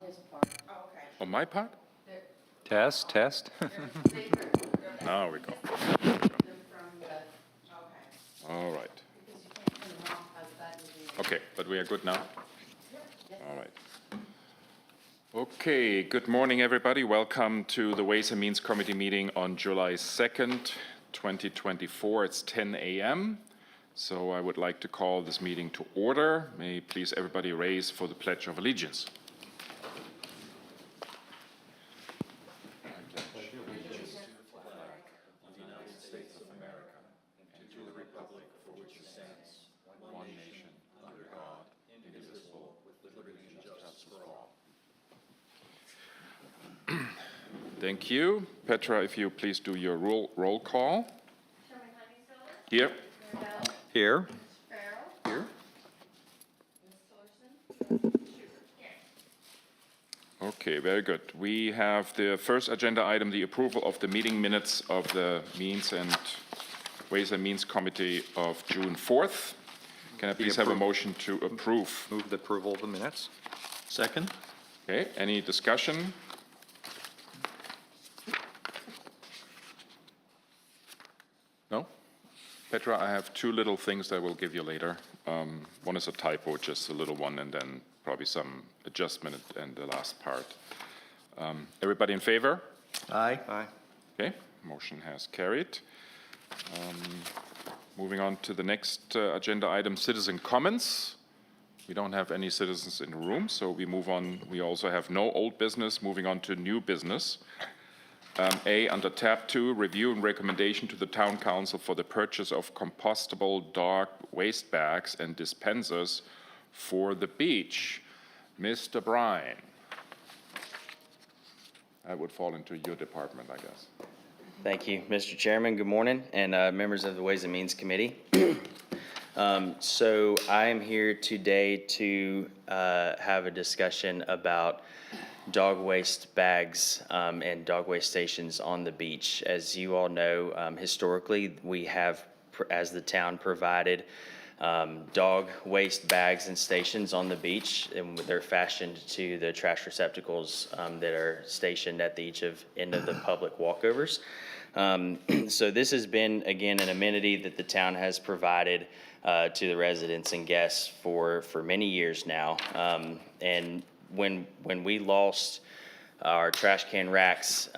his part. Oh, okay. On my part? Test. They're Now we go. from the, Okay. All right. because you can't turn them off outside of the. Okay, but we are good now? All right. Okay, good morning, everybody. Welcome to the Ways and Means Committee meeting on July 2nd, 2024. It's 10 a.m. So I would like to call this meeting to order. May please everybody raise for the Pledge of Allegiance. Thank you. Petra, if you please do your roll call. Chairman Honeyseller, Here. Mayor Bell, Here. Farrell, Here. Ms. Tillerson, Schubert. Here. Okay, very good. We have the first agenda item, the approval of the meeting minutes of the Ways and Means Committee of June 4th. Can I please have a motion to approve? Move the approval of the minutes. Second. Okay, any discussion? No? Petra, I have two little things that I will give you later. One is a typo, just a little one, and then probably some adjustment in the last part. Everybody in favor? Aye. Aye. Okay, motion has carried. Moving on to the next agenda item, citizen comments. We don't have any citizens in the room, so we move on. We also have no old business. Moving on to new business. A, under tab 2, review and recommendation to the town council for the purchase of compostable dog waste bags and dispensers for the beach. Mr. Bryan. That would fall into your department, I guess. Thank you, Mr. Chairman. Good morning, and members of the Ways and Means Committee. So I am here today to have a discussion about dog waste bags and dog waste stations on the beach. As you all know, historically, we have, as the town, provided dog waste bags and stations on the beach, and they're fashioned to the trash receptacles that are stationed at each end of the public walkovers. So this has been, again, an amenity that the town has provided to the residents and guests for many years now. And when we lost our trash can racks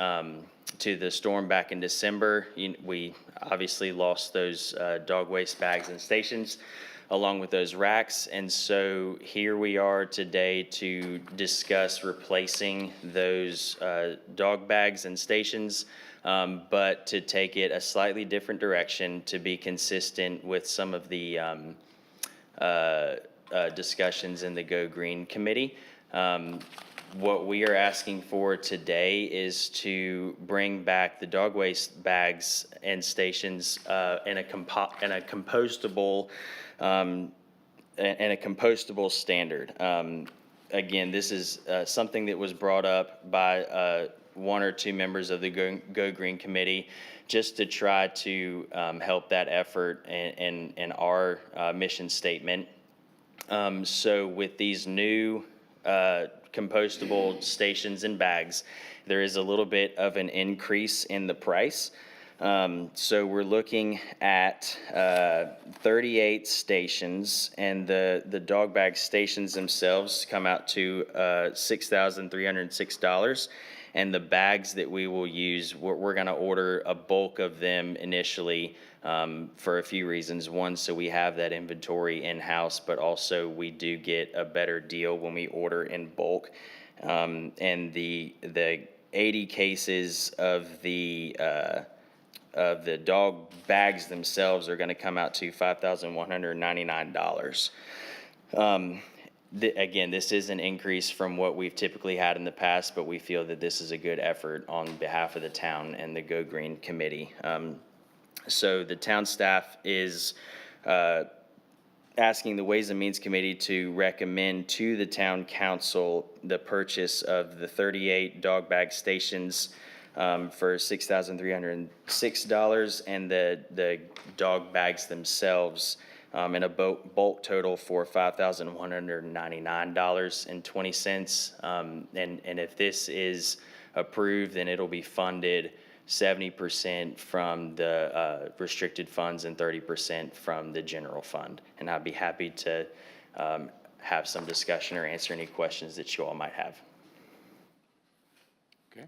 to the storm back in December, we obviously lost those dog waste bags and stations along with those racks. And so here we are today to discuss replacing those dog bags and stations, but to take it a slightly different direction to be consistent with some of the discussions in the Go Green Committee. What we are asking for today is to bring back the dog waste bags and stations in a compostable standard. Again, this is something that was brought up by one or two members of the Go Green Committee, just to try to help that effort and our mission statement. So with these new compostable stations and bags, there is a little bit of an increase in the price. So we're looking at 38 stations, and the dog bag stations themselves come out to $6,306. And the bags that we will use, we're going to order a bulk of them initially for a few reasons. One, so we have that inventory in-house, but also we do get a better deal when we order in bulk. And the 80 cases of the dog bags themselves are going to come out to $5,199. Again, this is an increase from what we've typically had in the past, but we feel that this is a good effort on behalf of the town and the Go Green Committee. So the town staff is asking the Ways and Means Committee to recommend to the town council the purchase of the 38 dog bag stations for $6,306, and the dog bags themselves and a bulk total for $5,199.20. And if this is approved, then it'll be funded 70% from the restricted funds and 30% from the general fund. And I'd be happy to have some discussion or answer any questions that you all might have. Okay.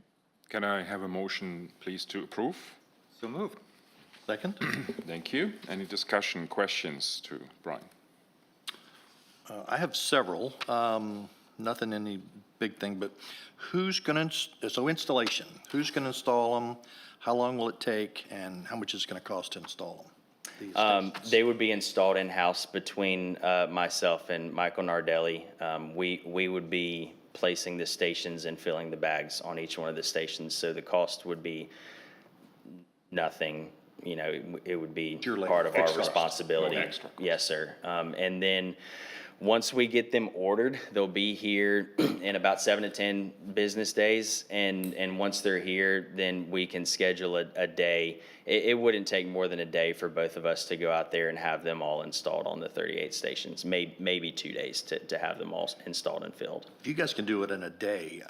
Can I have a motion, please, to approve? So moved. Second? Thank you. Any discussion, questions to Brian? I have several, nothing any big thing, but who's going to, so installation, who's going to install them? How long will it take, and how much is it going to cost to install them? These stations? They would be installed in-house between myself and Michael Nardelli. We would be placing the stations and filling the bags on each one of the stations, so the cost would be nothing. You know, it would be Your labor. part of our Fixed cost. responsibility. No extra cost. Yes, sir. And then, once we get them ordered, they'll be here in about 7 to 10 business days. And once they're here, then we can schedule a day. It wouldn't take more than a day for both of us to go out there and have them all installed on the 38 stations. Maybe 2 days to have them all installed and filled. If you guys can do it in a day,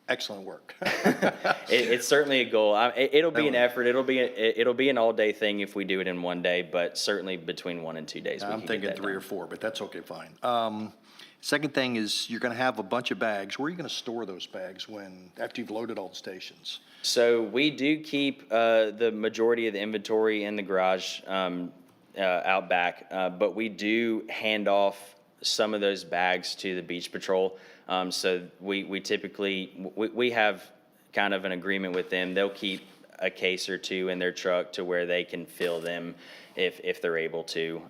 excellent work. It's certainly a goal. It'll be an effort. It'll be an all-day thing if we do it in one day, but certainly between 1 and 2 days. we I'm can get thinking that 3 or done. 4, but that's okay, fine. Second thing is, you're going to have a bunch of bags. Where are you going to store those bags after you've loaded all the stations? So we do keep the majority of the inventory in the garage out back, but we do hand off some of those bags to the beach patrol. So we typically, we have kind of an agreement with them. They'll keep a case or two in their truck to where they can fill them if they're able to.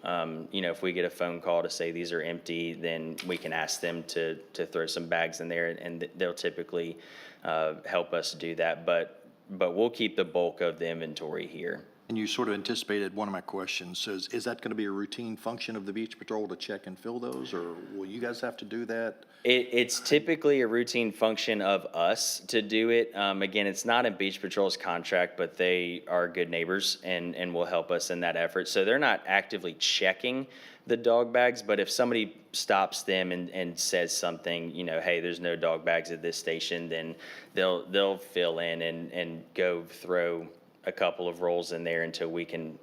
You know, if we get a phone call to say these are empty, then we can ask them to throw some bags in there, and they'll typically help us do that. But we'll keep the bulk of the inventory here. And you sort of anticipated one of my questions. So is that going to be a routine function of the beach patrol to check and fill those, or will you guys have to do that? It's typically a routine function of us to do it. Again, it's not in Beach Patrol's contract, but they are good neighbors and will help us in that effort. So they're not actively checking the dog bags, but if somebody stops them and says something, you know, hey, there's no dog bags at this station, then they'll fill in and go throw a couple of rolls in there until we can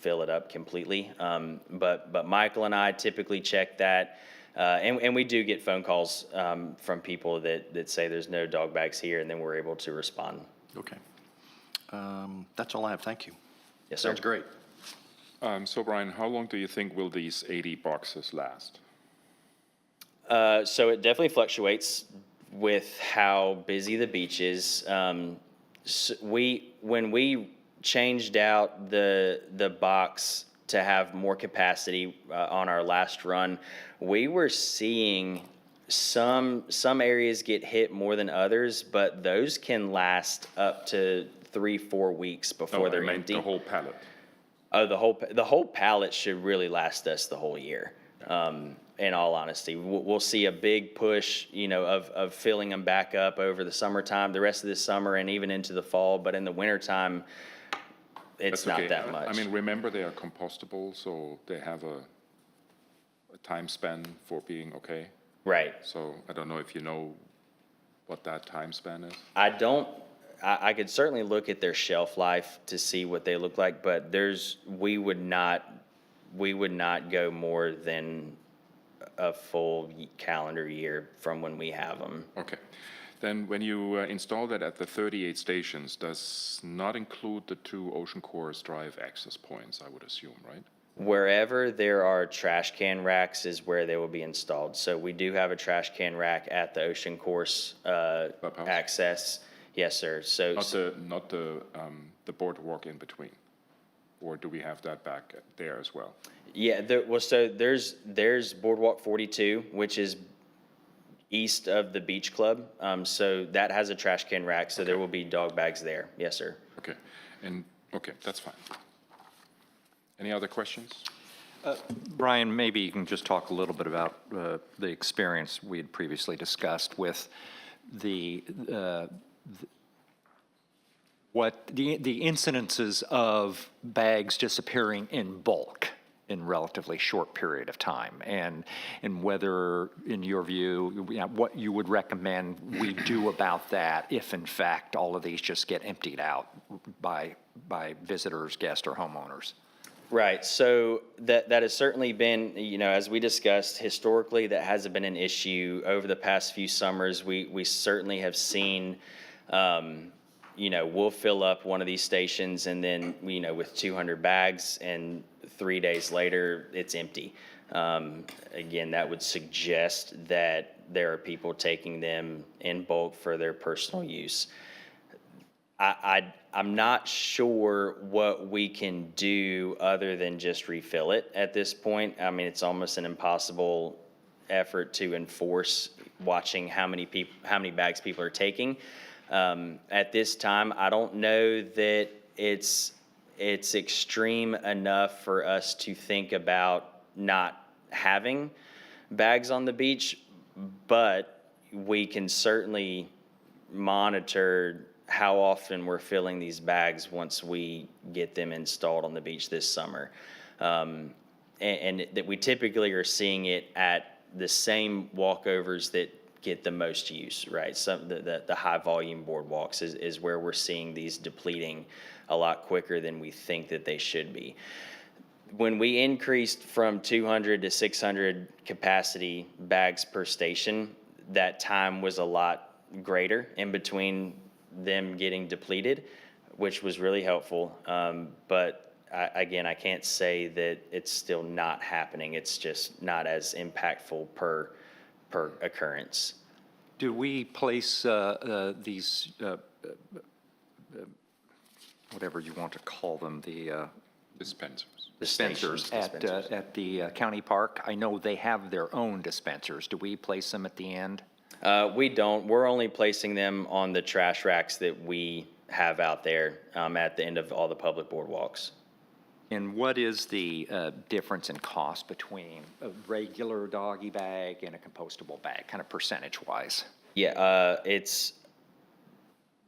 fill it up completely. But Michael and I typically check that. And we do get phone calls from people that say there's no dog bags here, and then we're able to respond. Okay. That's all I have. Thank you. Yes, sir. Sounds great. So Brian, how long do you think will these 80 boxes last? So it definitely fluctuates with how busy the beach is. So when we changed out the box to have more capacity on our last run, we were seeing some areas get hit more than others, but those can last up to 3-4 weeks before they're empty. The whole pallet. Oh, the whole pallet should really last us the whole year. In all honesty, we'll see a big push, you know, of filling them back up over the summertime, the rest of the summer, and even into the fall. But in the wintertime, it's That's not okay. that much. I mean, remember, they are compostable, so they have a time span for being okay. Right. So I don't know if you know what that time span is. I don't. I could certainly look at their shelf life to see what they look like, but we would not go more than a full calendar year from when we have them. Okay. Then when you install that at the 38 stations, does not include the 2 Ocean Course Drive access points, I would assume, right? Wherever there are trash can racks is where they will be installed. So we do have a trash can rack at the Ocean Course Clubhouse? access. Yes, sir. So Not the boardwalk in between, or do we have that back there as well? yeah, so there's Boardwalk 42, which is east of the beach club. So that has a trash can rack. So there will be dog bags there. Yes, sir. Okay, okay, that's fine. Any other questions? Brian, maybe you can just talk a little bit about the experience we had previously discussed with the incidences of bags disappearing in bulk in relatively short period of time, and whether, in your view, what you would recommend we do about that if, in fact, all of these just get emptied out by visitors, guests, or homeowners. Right, so that has certainly been, as we discussed, historically, that hasn't been an issue. Over the past few summers, we certainly have seen, we'll fill up one of these stations and then, with 200 bags, and 3 days later, it's empty. Again, that would suggest that there are people taking them in bulk for their personal use. I'm not sure what we can do other than just refill it at this point. I mean, it's almost an impossible effort to enforce watching how many bags people are taking. At this time, I don't know that it's extreme enough for us to think about not having bags on the beach, but we can certainly monitor how often we're filling these bags once we get them installed on the beach this summer. And that we typically are seeing it at the same walkovers that get the most use, right? Some the high volume boardwalks is where we're seeing these depleting a lot quicker than we think that they should be. When we increased from 200 to 600 capacity bags per station, that time was a lot greater in between them getting depleted, which was really helpful. But I can't say that it's still not happening. It's just not as impactful per occurrence. Do we place these, whatever you want to call them, the Dispensers. dispensers at the county park? I know they have their own dispensers. Do we place them at the end? We don't. We're only placing them on the trash racks that we have out there at the end of all the public boardwalks. And what is the difference in cost between a regular doggy bag and a compostable bag, kind of percentage-wise? Yeah, it's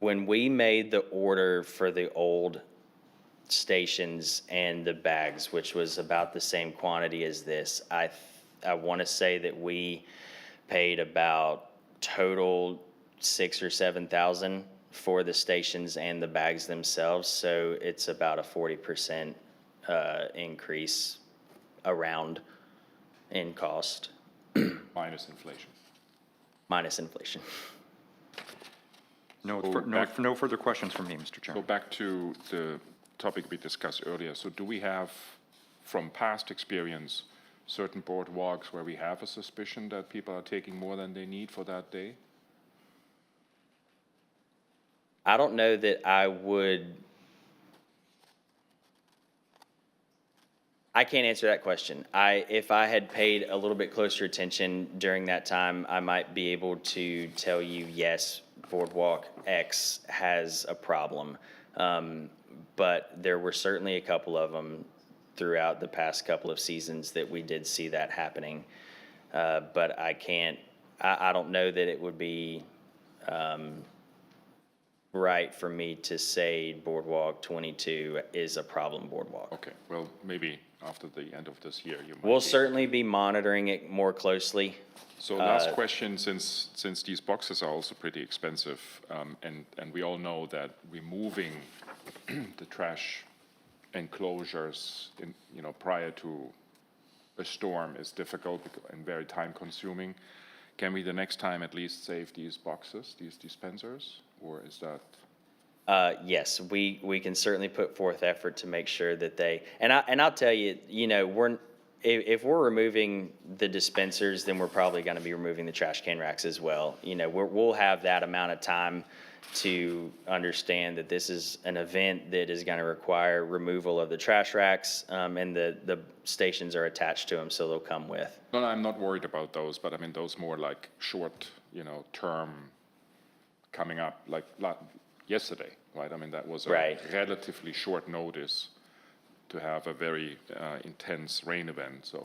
when we made the order for the old stations and the bags, which was about the same quantity as this, I want to say that we paid about total 6,000 or 7,000 for the stations and the bags themselves. So it's about a 40% increase around in cost. Minus inflation. Minus inflation. No, So back- no further questions from me, Mr. So Chairman. back to the topic we discussed earlier. So do we have, from past experience, certain boardwalks where we have a suspicion that people are taking more than they need for that day? I don't know that I can't answer that question. If I had paid a little bit closer attention during that time, I might be able to tell you, yes, Boardwalk X has a problem. But there were certainly a couple of them throughout the past couple of seasons that we did see that happening. But I don't know that it would be right for me to say Boardwalk 22 is a problem boardwalk. Okay, well, maybe after the end of this year, you might. We'll be- certainly be monitoring it more closely. So last question, since these boxes are also pretty expensive, and we all know that removing the trash enclosures prior to a storm is difficult and very time consuming. Can we the next time at least save these boxes, these dispensers, or is that? Yes, we can certainly put forth effort to make sure that and I'll tell you, if we're removing the dispensers, then we're probably going to be removing the trash can racks as well. We'll have that amount of time to understand that this is an event that is going to require removal of the trash racks, and the stations are attached to them, so they'll come with. No, I'm not worried about those, but I mean, those more like short, term coming up, like yesterday, right? I mean, that was a Right. relatively short notice to have a very intense rain event, so.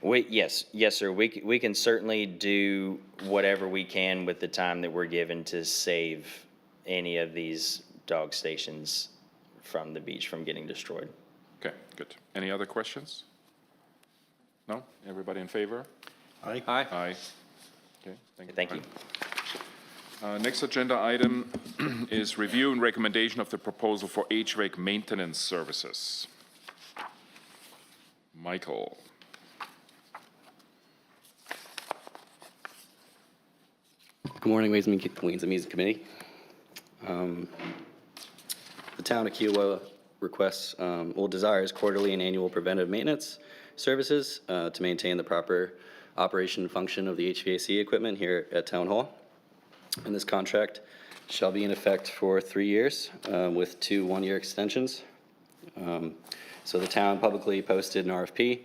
Yes, sir. We can certainly do whatever we can with the time that we're given to save any of these dog stations from the beach from getting destroyed. Okay, good. Any other questions? No? Everybody in favor? Aye. Aye. Aye. Okay, Thank you. Next agenda item is review and recommendation of the proposal for HVAC maintenance services. Michael. Good morning, Ways and Means Committee. The town of Kiowa requests, desires quarterly and annual preventive maintenance services to maintain the proper operation and function of the HVAC equipment here at Town Hall. And this contract shall be in effect for 3 years with 2 one-year extensions. So the town publicly posted an RFP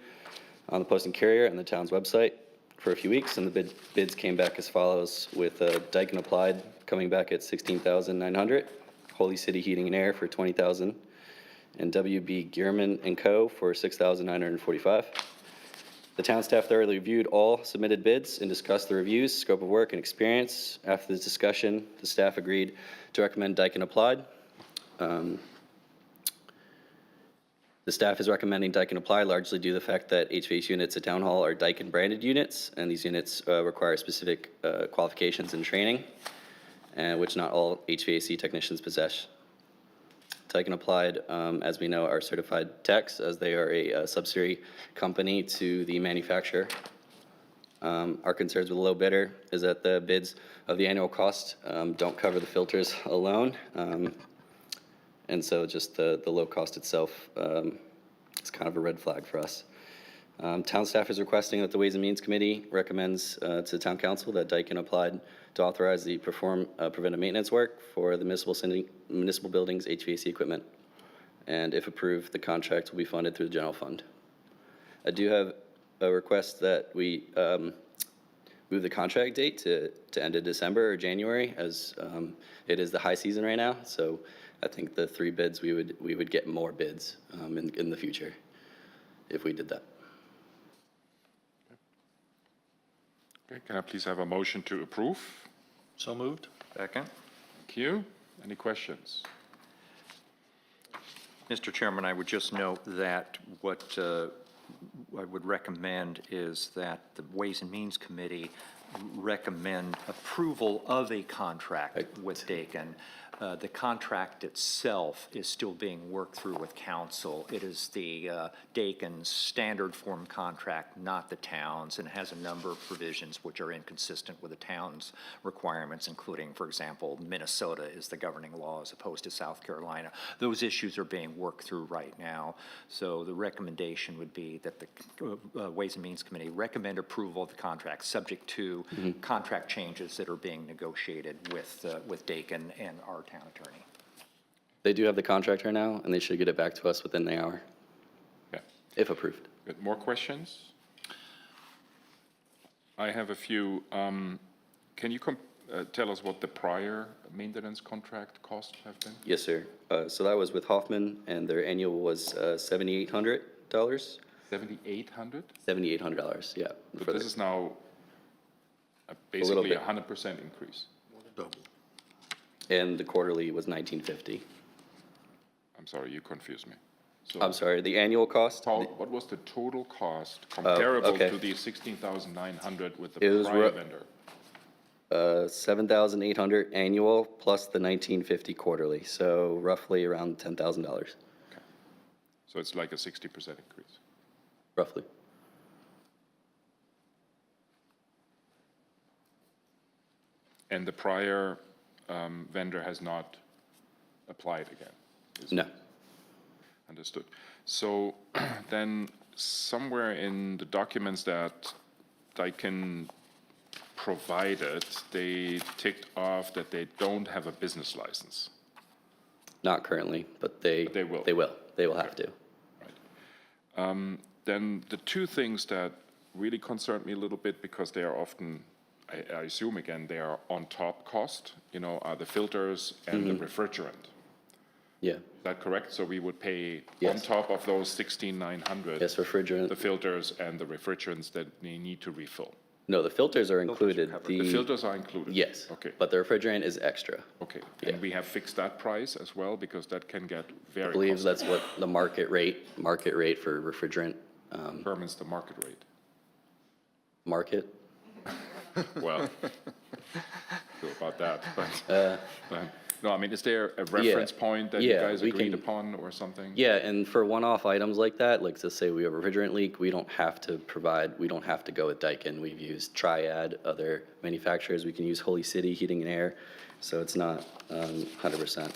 on the posting carrier and the town's website for a few weeks, and the bids came back as follows, with Daikin Applied coming back at $16,900, Holy City Heating and Air for $20,000, and WB Gearman and Co. for $6,945. The town staff thoroughly reviewed all submitted bids and discussed the reviews, scope of work, and experience. After the discussion, the staff agreed to recommend Daikin Applied. The staff is recommending Daikin Applied largely due to the fact that HVAC units at Town Hall are Daikin branded units, and these units require specific qualifications and training, which not all HVAC technicians possess. Daikin Applied, as we know, are certified techs, as they are a subsidiary company to the manufacturer. Our concerns with the low bidder is that the bids of the annual cost don't cover the filters alone. And so just the low cost itself is kind of a red flag for us. Town staff is requesting that the Ways and Means Committee recommends to the Town Council that Daikin Applied to authorize the perform preventive maintenance work for the municipal buildings HVAC equipment. And if approved, the contract will be funded through the general fund. I do have a request that we move the contract date to end of December or January, as it is the high season right now. So I think the 3 bids, we would get more bids in the future if we did that. Okay, can I please have a motion to approve? So moved? Second. Thank you. Any questions? Mr. Chairman, I would just note that what I would recommend is that the Ways and Means Committee recommend approval of a contract with Daikin. The contract itself is still being worked through with council. It is the Daikin's standard form contract, not the town's, and it has a number of provisions which are inconsistent with the town's requirements, including, for example, Minnesota is the governing law as opposed to South Carolina. Those issues are being worked through right now. So the recommendation would be that the Ways and Means Committee recommend approval of the contract subject to contract changes that are being negotiated with Daikin and our town attorney. They do have the contract right now, and they should get it back to us within the hour, Yeah. if approved. Good. More questions? I have a few. Can you tell us what the prior maintenance contract costs have been? Yes, sir. So that was with Hoffman, and their annual was $7,800. $7,800? $7,800, yeah. But this is now basically bit. 100% increase. Double. And the quarterly was $1,950. I'm sorry, you confused me. So I'm sorry, the annual cost? what was the total cost comparable okay. to the 16,900 with It the was prior vendor? $7,800 annual plus the $1,950 quarterly, so roughly around $10,000, Okay. So it's like a 60% increase. roughly. And the prior vendor has not applied again? is No. it? Understood. So then somewhere in the documents that Daikin provided, they ticked off that they don't have a business license. Not currently, but they will. They will. They will have to. Then the two things that really concerned me a little bit, because they are often, I assume again, they are on top cost, are the filters and the refrigerant. Yeah. Is that correct? So we would pay on Yes. top of those 16,900. Yes, refrigerant. The filters and the refrigerants that they need to refill. No, the filters are included. The filters are included? Yes. Okay, But the refrigerant is extra. okay. Yeah. And we have fixed that price as well, because that can get very I believe costly. that's what the market rate for refrigerant, Determines the market rate. market. Well, feel about that, but, no, I mean, is there a reference point that you yeah, guys we agreed can- upon or something? Yeah, and for one-off items like that, like to say we have a refrigerant leak, we don't have to go with Daikin. We've used Triad, other manufacturers. We can use Holy City Heating and Air. So it's not 100%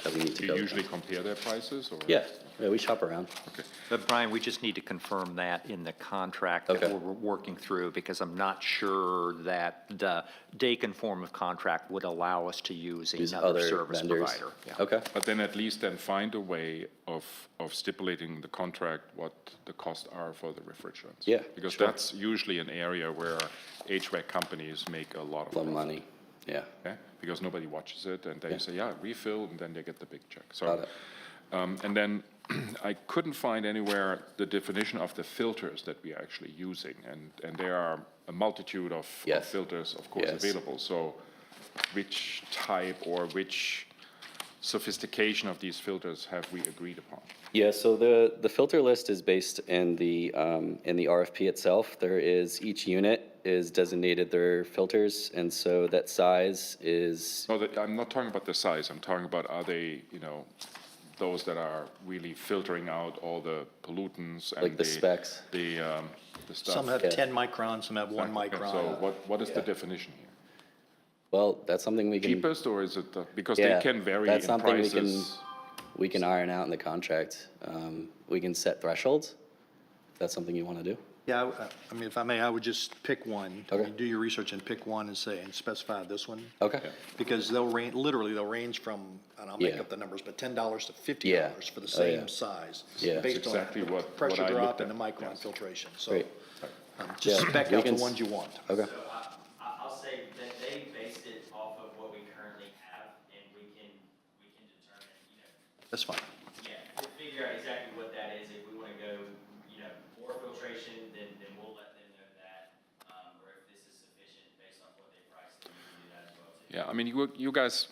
that we need to Do go. you with usually them. compare their prices, or? Yeah, we shop around. Okay. But Brian, we just need to confirm that in the contract that Okay. we're working through, because I'm not sure that the Dakin form of contract would allow us to use Use another other service vendors. provider. Yeah. Okay, But then at least then find a way of stipulating the contract, what the costs are for the refrigerants. Yeah, Because sure. that's usually an area where HVAC companies make a lot of a lot of profit. money, yeah. Okay? Because nobody watches it, and they Yeah. say, yeah, refill, and then they get the big check. Got So, it. and then I couldn't find anywhere the definition of the filters that we are actually using, and there are a multitude of Yes. filters, of course, Yes. available. So which type or which sophistication of these filters have we agreed upon? Yeah, so the filter list is based in the RFP itself. There is, each unit is designated their filters, and so that size is, No, I'm not talking about the size, I'm talking about, are they, those that are really filtering out all the pollutants and like the specs. the stuff? Some have Yeah. 10 microns, some have 1 Okay, micron. So what is the definition here? Well, that's something we can. Cheapest, or is it, because Yeah, they can vary that's in something prices? we can iron out in the contract. We can set thresholds, if that's something you want to do. Yeah, I mean, if I may, I would just pick one. I Okay. mean, do your research and pick one and say, and specify this one. Okay. Because they'll range from, and I'll make Yeah. up the numbers, but $10 to $50 for the same size. Yeah. Based on exactly the what pressure I drop looked and the at, micron yes. filtration. So Great. just Yeah, spec we out the can ones you want. Okay. So I'll say that they based it off of what we currently have, and we can determine, That's fine. to figure out exactly what that is. If we want to go, more filtration, then we'll let them know that, or if this is sufficient based off what they priced, then we can do that as well too. Yeah, I mean, you guys,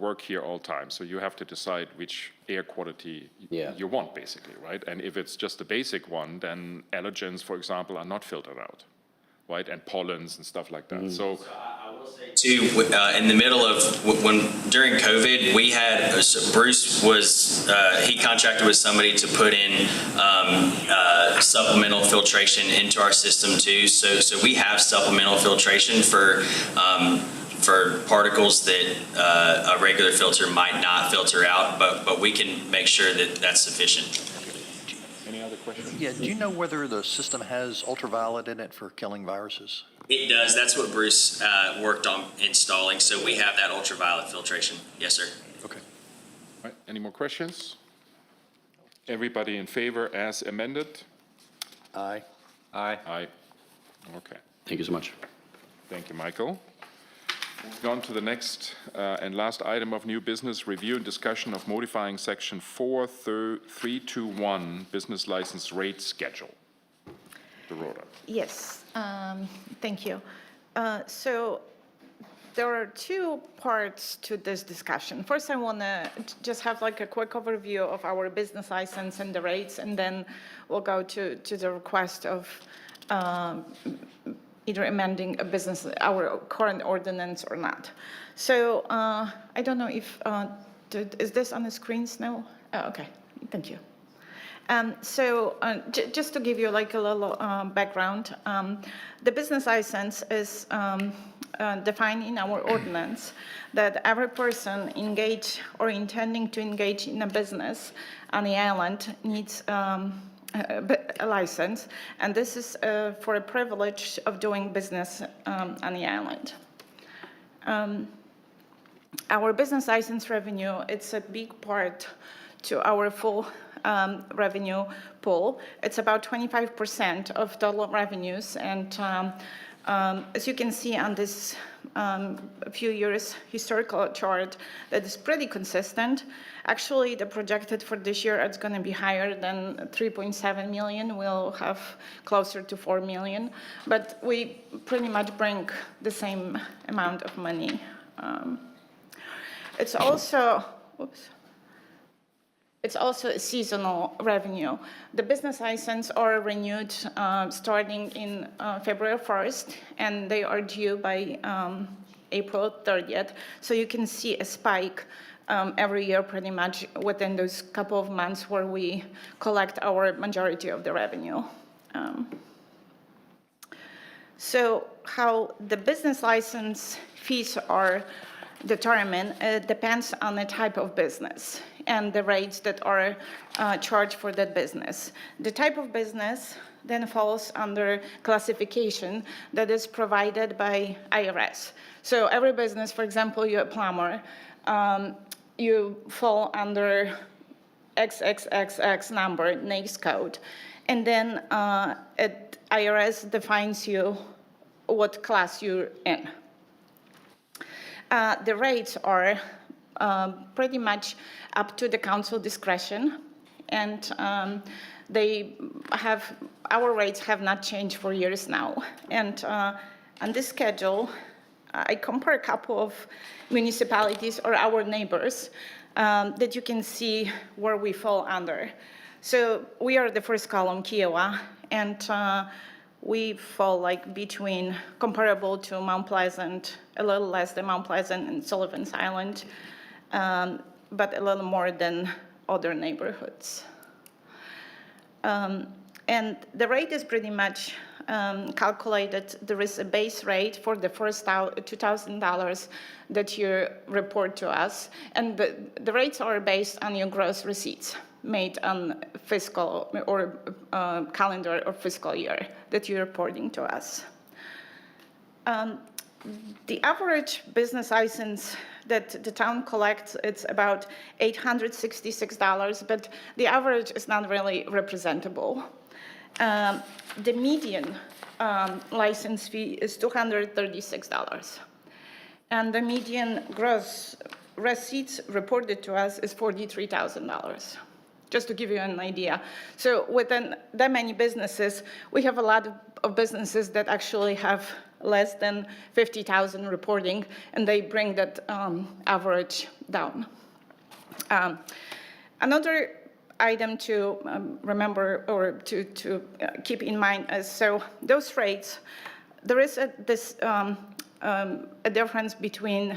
work here all time, so you have to decide which air quality Yeah. you want, basically, right? And if it's just the basic one, then allergens, for example, are not filtered out, right? And pollens and stuff like that. So, I will say too, in the middle of during COVID, we had Bruce was he contracted with somebody to put in supplemental filtration into our system too. So we have supplemental filtration for particles that a regular filter might not filter out, but we can make sure that that's sufficient. any other questions? Yeah, do you know whether the system has ultraviolet in it for killing viruses? It does. That's what Bruce worked on installing. So we have that ultraviolet filtration. Yes, sir. Okay. All right, any more questions? Everybody in favor as amended? Aye. Aye. Aye. Okay. Thank you so much. Thank you, Michael. Moving on to the next and last item of new business, review and discussion of modifying section 4321, business license rate schedule. Dorota. Yes, thank you. So there are two parts to this discussion. First, I want to just have like a quick overview of our business license and the rates, and then we'll go to the request of either amending our current ordinance or not. So I don't know if, is this on the screens now? Oh, okay, thank you. Just to give you like a little background, the business license is defined in our ordinance that every person engaged or intending to engage in a business on the island needs a license, and this is for a privilege of doing business on the island. Our business license revenue, it's a big part to our full revenue pool. It's about 25% of total revenues, and As you can see on this a few years historical chart, that is pretty consistent. Actually, the projected for this year, it's going to be higher than 3.7 million. We'll have closer to 4 million, but we pretty much bring the same amount of money. It's also, It's also a seasonal revenue. The business license are renewed starting in February 1st, and they are due by April 30th. So you can see a spike every year pretty much within those couple of months where we collect our majority of the revenue. So how the business license fees are determined depends on the type of business and the rates that are charged for that business. The type of business then falls under classification that is provided by IRS. So every business, for example, you're a plumber, you fall under XXXX number, NAICS code, and then IRS defines you what class you're in. The rates are pretty much up to the council discretion, and our rates have not changed for years now. And on this schedule, I compare a couple of municipalities or our neighbors that you can see where we fall under. So we are the first column, Kiowa, and we fall like between comparable to Mount Pleasant, a little less than Mount Pleasant and Sullivan's Island, but a little more than other neighborhoods. And the rate is pretty much calculated. There is a base rate for the first $2,000 that you report to us, and the rates are based on your gross receipts made on fiscal or calendar or fiscal year that you're reporting to us. The average business license that the town collects, it's about $866, but the average is not really representable. The median license fee is $236, and the median gross receipts reported to us is $43,000. Just to give you an idea. So within that many businesses, we have a lot of businesses that actually have less than 50,000 reporting, and they bring that average down. Another item to remember or to keep in mind is, so those rates, there is a difference between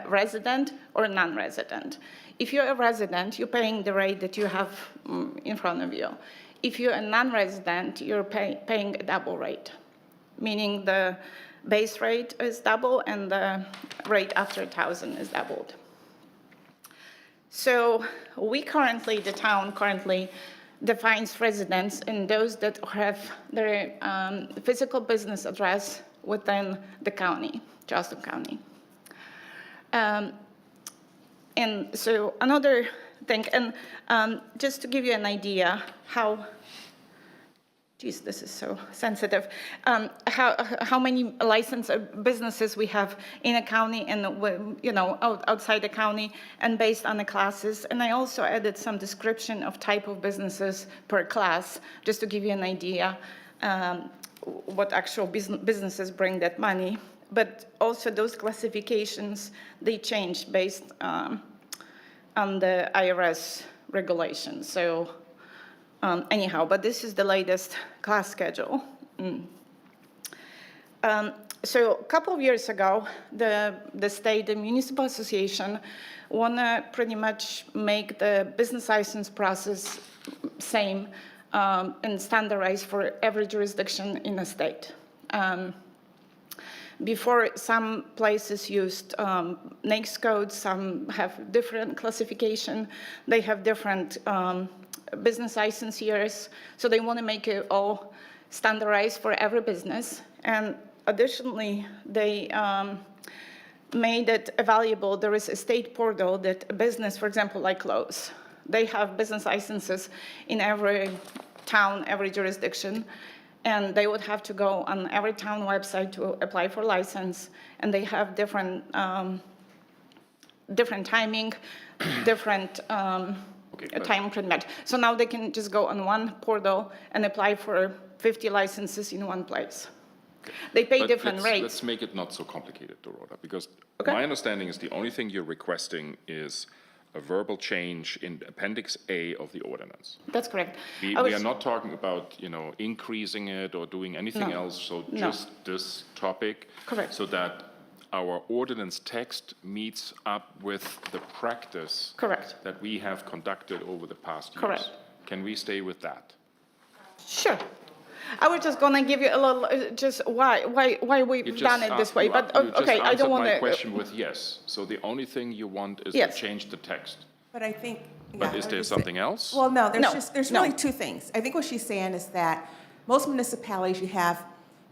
resident or non-resident. If you're a resident, you're paying the rate that you have in front of you. If you're a non-resident, you're paying a double rate, meaning the base rate is double and the rate after 1,000 is doubled. So the town currently defines residents in those that have their physical business address within the county, Charleston County. And so another thing, and just to give you an idea how, geez, this is so sensitive, how many licensed businesses we have in a county and outside the county and based on the classes. And I also added some description of type of businesses per class, just to give you an idea what actual businesses bring that money. But also those classifications, they change based on the IRS regulations. So anyhow, but this is the latest class schedule. So a couple of years ago, the state, the municipal association, want to pretty much make the business license process same and standardized for every jurisdiction in the state. Before, some places used NAICS codes, some have different classification, they have different business license years, so they want to make it all standardized for every business. And additionally, they made it available. There is a state portal that a business, for example, like Lowe's, they have business licenses in every town, every jurisdiction. and they would have to go on every town website to apply for license, and they have different timing, different but- time pretty much. So now they can just go on one portal and apply for 50 licenses in one place. They pay But different let's rates. make it not so complicated, Dorota, because Okay. my understanding is the only thing you're requesting is a verbal change in Appendix A of the ordinance. That's correct. We I was- are not talking about, increasing it or doing anything No. else, so No. just this topic. Correct. So that our ordinance text meets up with the practice Correct. that we have conducted over the past years. Correct. Can we stay with that? Sure. I was just gonna give you a little, just why You we've just done it this way, you but, just okay, I answered don't my wanna. question with yes. So the only thing you want is to Yes. change the text. But I think. But is there something else? Well, no, No, there's no. really two things. I think what she's saying is that most municipalities,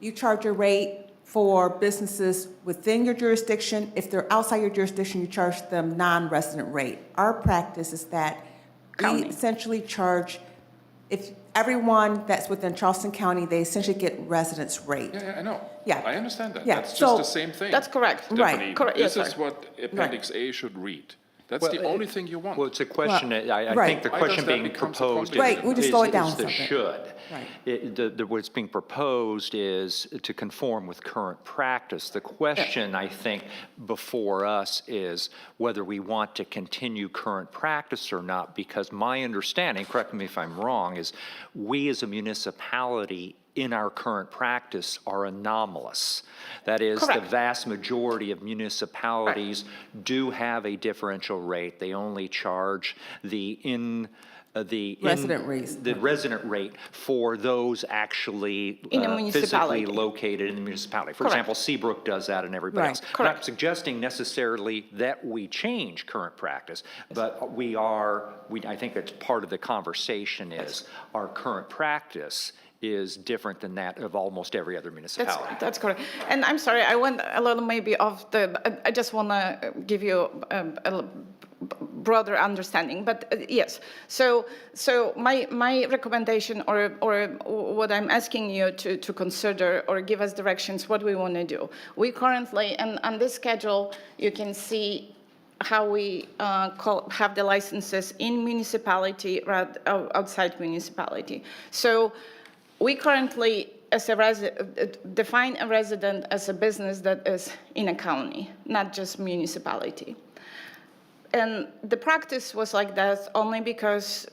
you charge a rate for businesses within your jurisdiction. If they're outside your jurisdiction, you charge them non-resident rate. Our practice is that we County. essentially charge, if everyone that's within Charleston County, they essentially get residence rate. Yeah, I know. Yeah. I understand that. Yeah, That's just so- the same thing. That's correct. Right. Stephanie. Correct, yes, This is sir. what Appendix A should read. That's the only thing you want. Well, it's a question, I right. think the Why does question that being become so proposed complicated? Right, we just slow it down is the something. should. Right. What's being proposed is to conform with current practice. The question, I think, before us is whether we want to continue current practice or not, because my understanding, correct me if I'm wrong, is we as a municipality in our current practice are anomalous. That is, the Correct. vast majority of municipalities do have a differential rate. They only charge the Resident rates. the resident rate for those actually In a physically municipality. located in the municipality. For Correct. example, Seabrook does that and everybody Right. else. I'm Correct. not suggesting necessarily that we change current practice, but I think that's part of the conversation is our current practice is different than that of almost every other municipality. That's correct. And I'm sorry, I went a little maybe off I just want to give you a broader understanding, but yes. So my recommendation or what I'm asking you to consider or give us directions, what we want to do. We currently, and on this schedule, you can see how we have the licenses in municipality rather outside municipality. So we currently, as define a resident as a business that is in a county, not just municipality. And the practice was like that only because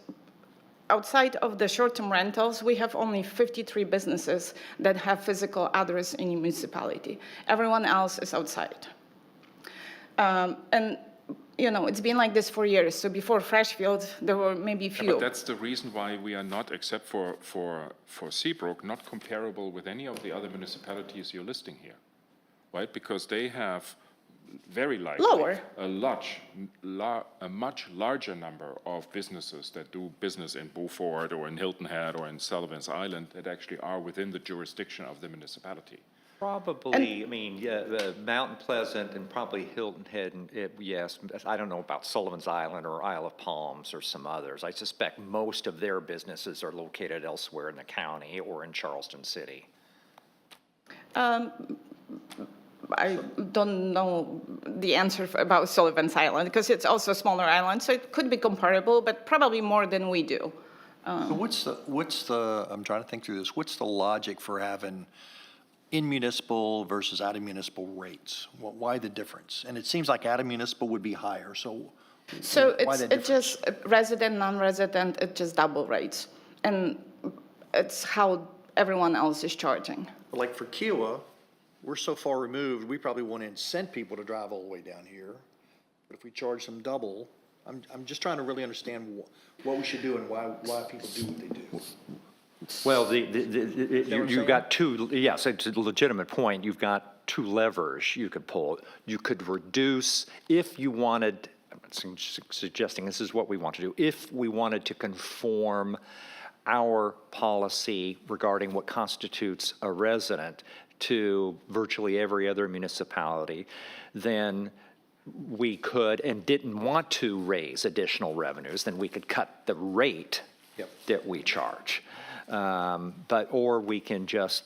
outside of the short-term rentals, we have only 53 businesses that have physical address in a municipality. Everyone else is outside. And it's been like this for years. So before Freshfield, there were maybe few. But that's the reason why we are not, except for Seabrook, not comparable with any of the other municipalities you're listing here, right? Because they have very likely Lower. a much larger number of businesses that do business in Beaufort or in Hilton Head or in Sullivan's Island that actually are within the jurisdiction of the municipality. Probably, Mountain Pleasant and probably Hilton Head, and yes, I don't know about Sullivan's Island or Isle of Palms or some others. I suspect most of their businesses are located elsewhere in the county or in Charleston City. I don't know the answer about Sullivan's Island because it's also a smaller island, so it could be comparable, but probably more than we do. So what's the, I'm trying to think through this, what's the logic for having in municipal versus out of municipal rates? Why the difference? And it seems like out of municipal would be higher, so why the It's difference? just resident, non-resident, it's just double rates. And it's how everyone else is charging. Like for Kiowa, we're so far removed, we probably want to incent people to drive all the way down here. But if we charge them double, I'm just trying to really understand what we should do and why people do what they do. Well, you've got two, yes, it's a legitimate point. You've got two levers you could pull. You could reduce, if you wanted, I'm not suggesting this is what we want to do, if we wanted to conform our policy regarding what constitutes a resident to virtually every other municipality, then we could, and didn't want to raise additional revenues, then we could cut the rate that we charge. But, or we can just,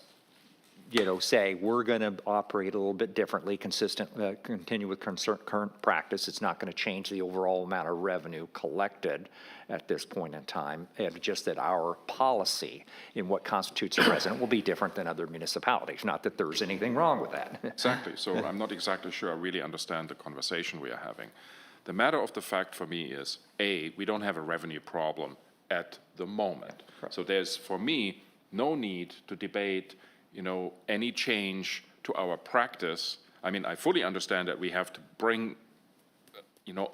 say, we're going to operate a little bit differently, continue with current practice. It's not going to change the overall amount of revenue collected at this point in time, and just that our policy in what constitutes a resident will be different than other municipalities. Not that there's anything wrong with that. Exactly. So I'm not exactly sure I really understand the conversation we are having. The matter of the fact for me is, A, we don't have a revenue problem at the moment. So there's, for me, no need to debate, any change to our practice. I mean, I fully understand that we have to bring,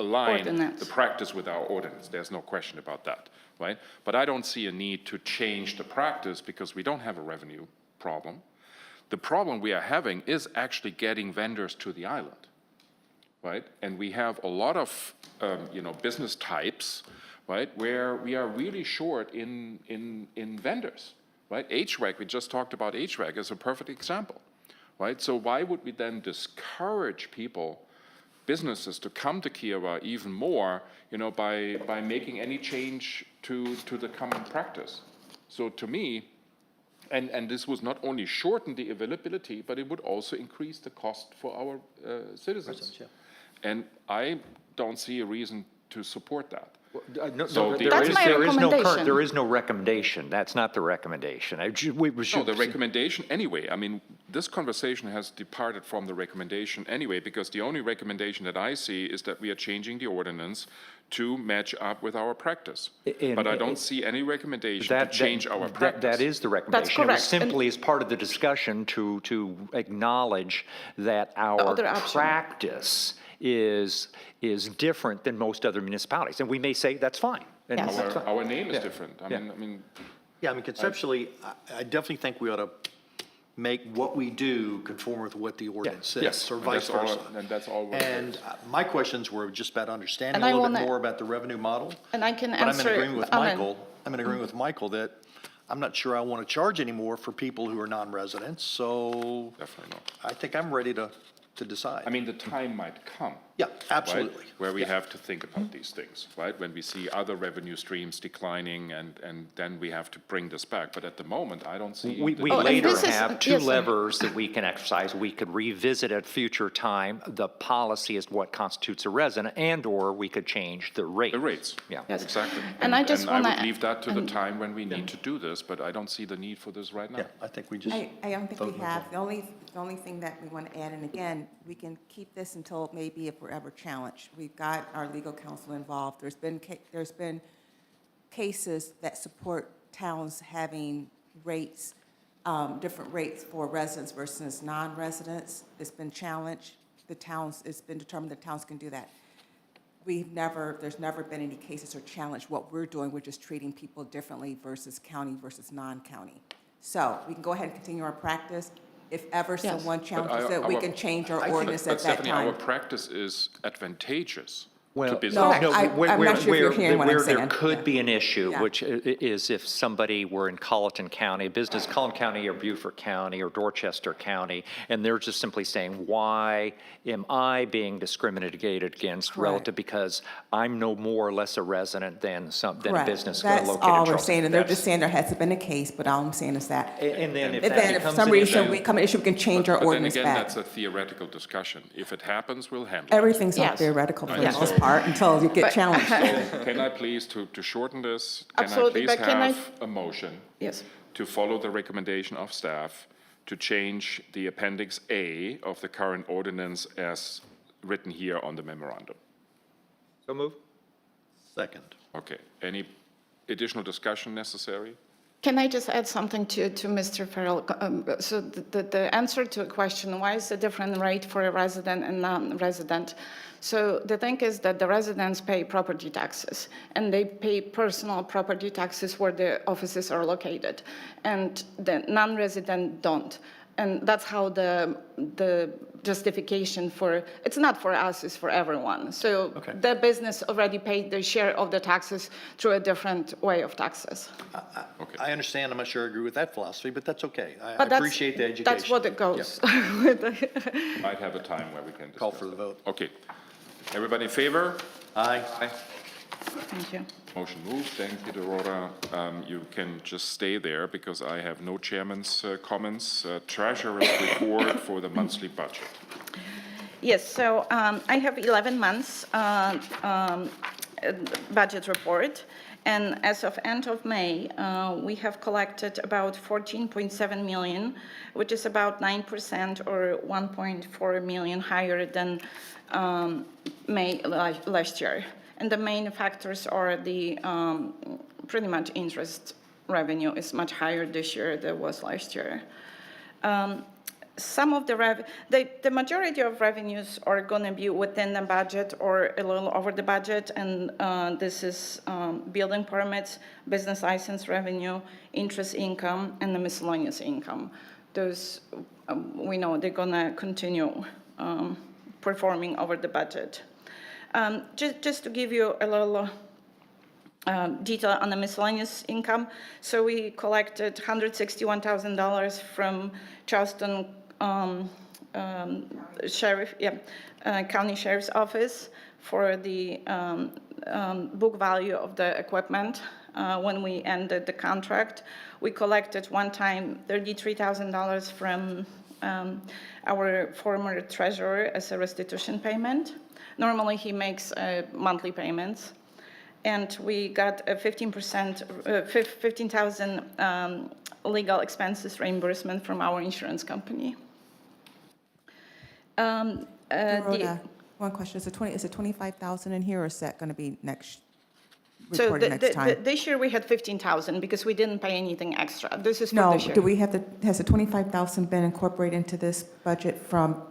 align Ordinance. the practice with our ordinance. There's no question about that, right? But I don't see a need to change the practice because we don't have a revenue problem. The problem we are having is actually getting vendors to the island, right? And we have a lot of, business types, right, where we are really short in vendors, right? HVAC, we just talked about HVAC as a perfect example, right? So why would we then discourage people, businesses, to come to Kiowa even more, by making any change to the common practice? So to me, and this would not only shorten the availability, but it would also increase the cost for our citizens. And I don't see a reason to support that. So the- That's my recommendation. There is no recommendation. That's not the recommendation. No, the recommendation, anyway, I mean, this conversation has departed from the recommendation anyway, because the only recommendation that I see is that we are changing the ordinance to match up with our practice. But I don't see any recommendation to change our practice. That is the recommendation. It was correct. And- simply as part of the discussion to acknowledge that our other option. practice is different than most other municipalities. And we may say, that's fine. And Yes. that's fine. Our name is different. I mean, Yeah, I mean, conceptually, I definitely think we ought to make what we do conform with what the ordinance says, yes, or and vice that's all- versa. and that's all what it And is. my questions were just about understanding And a I little bit wanna- more about the revenue model. And I can But I'm in answer. agreement with Alan. Michael, that I'm not sure I want to charge anymore for people who are non-residents, so definitely not. I think I'm ready to decide. I mean, the time might come. Yeah, right, absolutely. where we have to think about these things, right? When we see other revenue streams declining, and then we have to bring this back. But at the moment, I don't see. We Oh, and later this is- have two yes, sir. levers that we can exercise. We could revisit at future time the policy as what constitutes a resident, and/or we could change the rate. The rates. Yeah. Yes. Exactly. And I just I would wanna- leave that to the time when we need to do this, but I don't see the need for this right now. Yeah, I think we just. I don't think vote we and have. The only thing that we want to add, and again, we can keep this until maybe if we're ever challenged. We've got our legal counsel involved. There's been cases that support towns having rates, different rates for residents versus non-residents. It's been challenged. It's been determined that towns can do that. There's never been any cases or challenge what we're doing. We're just treating people differently versus county versus non-county. So we can go ahead and continue our practice. If ever Yes. someone challenges I- it, we our- can change our I think- ordinance at that Stephanie, our time. practice is advantageous to Well, business. No, no, I'm where- not sure if you're where- hearing what I'm Where there saying. could Yeah. be an issue, Yeah. which is if somebody were in Colleton County, Colleton County or Beaufort County or Dorchester County, and they're just simply saying, why am I being discriminated against relative, because I'm no more or less a resident than a Correct. business That's located in all we're Charleston. saying, and they're That's- just saying there hasn't been a case, but all I'm saying is that. And then if If that then, if for becomes some an reason issue. we come an issue, we can change our But then ordinance again, back. that's a theoretical discussion. If it happens, we'll handle it. Everything's all Yes. theoretical for the Yes. most part until you get But- challenged. So can I please, to shorten this, can I Absolutely, please but can I- have a motion Yes. to follow the recommendation of staff to change the Appendix A of the current ordinance as written here on the memorandum? So move. Second. Okay, any additional discussion necessary? Can I just add something to Mr. Farrell? So the answer to a question, why is the different rate for a resident and non-resident? So the thing is that the residents pay property taxes, and they pay personal property taxes where the offices are located, and the non-resident don't. And that's how the justification for, it's not for us, it's for everyone. So Okay. the business already paid their share of the taxes through a different way of taxes. Okay. I understand, I'm not sure I agree with that philosophy, but that's okay. I But that's- appreciate the education. That's what it goes. Might have a time where we can discuss. Call for the vote. Okay. Everybody in favor? Aye. Aye. Thank you. Motion moved. Thank you, Dorota. You can just stay there because I have no chairman's comments. Treasurer's report for the monthly budget. Yes, so I have 11 months budget report, and as of end of May, we have collected about 14.7 million, which is about 9% or 1.4 million higher than May last year. And the main factors are the pretty much interest revenue is much higher this year than it was last year. Some of the majority of revenues are going to be within the budget or a little over the budget, and this is building permits, business license revenue, interest income, and the miscellaneous income. Those, we know they're going to continue performing over the budget. Just to give you a little detail on the miscellaneous income, so we collected $161,000 from Charleston County Sheriff's Office for the book value of the equipment. When we ended the contract, we collected one time $33,000 from our former treasurer as a restitution payment. Normally, he makes monthly payments. And we got a 15,000 legal expenses reimbursement from our insurance company. Dorota, one question, is it 25,000 in here, or is that going to be So reported next time? this year we had 15,000 because we didn't pay anything extra. This is for No, this year. has the 25,000 been incorporated into this budget from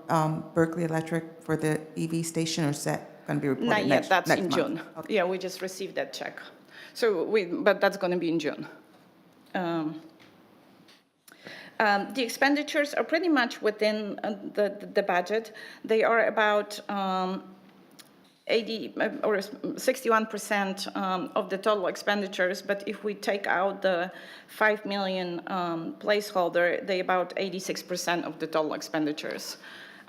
Berkeley Electric for the EV station, or is that going to be reported Not next yet, that's in month? June. Okay. Yeah, we just received that check. But that's going to be in June. The expenditures are pretty much within the budget. They are about 80 or 61% of the total expenditures, but if we take out the 5 million placeholder, they about 86% of the total expenditures.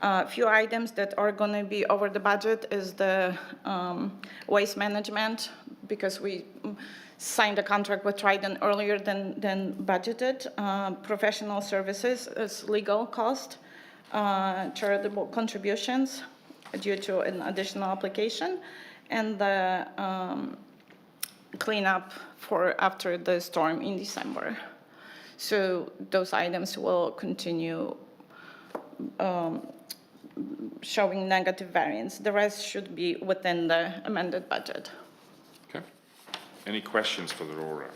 A few items that are going to be over the budget is the waste management, because we signed a contract with Trident earlier than budgeted. Professional services is legal cost, charitable contributions due to an additional application, and the cleanup for after the storm in December. So those items will continue showing negative variance. The rest should be within the amended budget. Okay. Any questions for Dorota?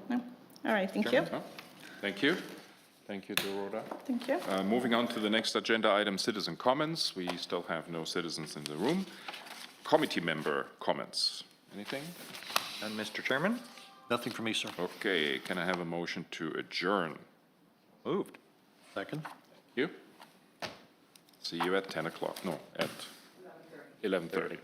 No? All right, thank you. No? Thank you. Thank you, Dorota. Thank you. Moving on to the next agenda item, citizen comments. We still have no citizens in the room. Committee member comments. Anything? And Mr. Chairman? Nothing for me, sir. Okay, can I have a motion to adjourn? Moved. Second? You? See you at 10 o'clock, no, at 11:30.